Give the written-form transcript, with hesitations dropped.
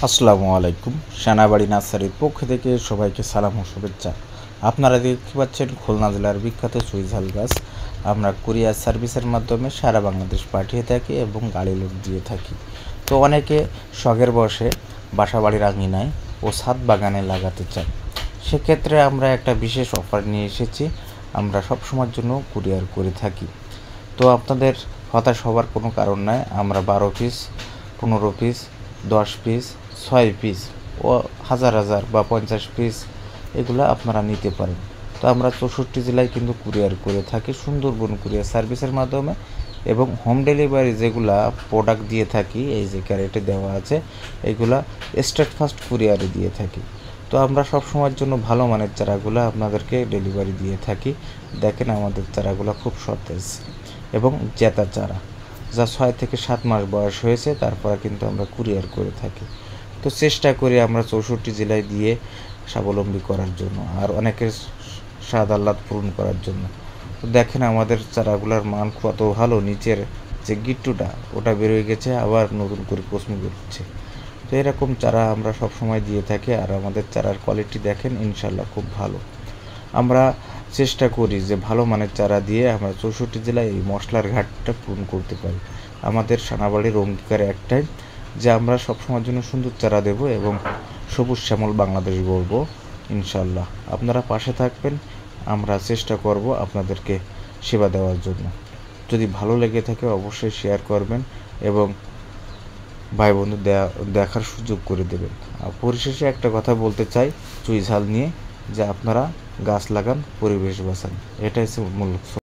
আসসালামু আলাইকুম। সেনাবাড়ি নার্সারির পক্ষ থেকে সবাইকে সালাম ও শুভেচ্ছা। আপনারা দেখতে পাচ্ছেন খুলনা জেলার বিখ্যাত চুইঝাল গাছ আমরা কুরিয়ার সার্ভিসের মাধ্যমে সারা বাংলাদেশ পাঠিয়ে থাকি এবং গাড়ি লোড দিয়ে থাকি। তো অনেকে শখের বসে বাসাবাড়ির আঙিনায় ও ছাদ বাগানে লাগাতে চায়, সেক্ষেত্রে আমরা একটা বিশেষ অফার নিয়ে এসেছি। আমরা সবসময়ের জন্য কুরিয়ার করে থাকি। তো আপনাদের হতাশ হওয়ার কোনো কারণ নাই। আমরা 12 পিস, 15 পিস, 10 পিস, 6 পিস ও হাজার হাজার বা 50 পিস এগুলো আপনারা নিতে পারেন। তো আমরা 64 জেলায় কিন্তু কুরিয়ার করে থাকি সুন্দরবন কুরিয়ার সার্ভিসের মাধ্যমে, এবং হোম ডেলিভারি যেগুলা প্রোডাক্ট দিয়ে থাকি, এই যে ক্যারেটে দেওয়া আছে, এগুলা স্টেট ফার্স্ট কুরিয়ারে দিয়ে থাকি। তো আমরা সব সময়ের জন্য ভালো মানের চারাগুলো আপনাদেরকে ডেলিভারি দিয়ে থাকি। দেখেন আমাদের চারাগুলো খুব সতেজ এবং জেতা চারা, যা 6 থেকে 7 মাস বয়স হয়েছে, তারপরে কিন্তু আমরা কুরিয়ার করে থাকি। তো চেষ্টা করি আমরা 64 জেলায় দিয়ে স্বাবলম্বী করার জন্য আর অনেকের স্বাদ আহ্লাদ পূরণ করার জন্য। তো দেখেন আমাদের চারাগুলোর মান কত ভালো, নিচের যে গিট্টুটা ওটা বেরোয় গেছে, আবার নতুন করে কচমি বেরোচ্ছে। তো এরকম চারা আমরা সব সময় দিয়ে থাকি, আর আমাদের চারার কোয়ালিটি দেখেন ইনশাল্লাহ খুব ভালো। আমরা চেষ্টা করি যে ভালো মানের চারা দিয়ে আমরা 64 জেলায় এই মশলার ঘাটটা পূরণ করতে পারি। আমাদের সেনাবাড়ির অঙ্গীকার একটাই, যে আমরা সবসময়ের জন্য সুন্দর চারা দেব এবং সবুজ শ্যামল বাংলাদেশ গড়ব ইনশাল্লাহ। আপনারা পাশে থাকবেন, আমরা চেষ্টা করব আপনাদেরকে সেবা দেওয়ার জন্য। যদি ভালো লেগে থাকে অবশ্যই শেয়ার করবেন এবং ভাই বন্ধু দেখার সুযোগ করে দেবেন। আর পরিশেষে একটা কথা বলতে চাই চুইঝাল নিয়ে, যে আপনারা গাছ লাগান, পরিবেশ বাঁচান, এটাই হচ্ছে মূল।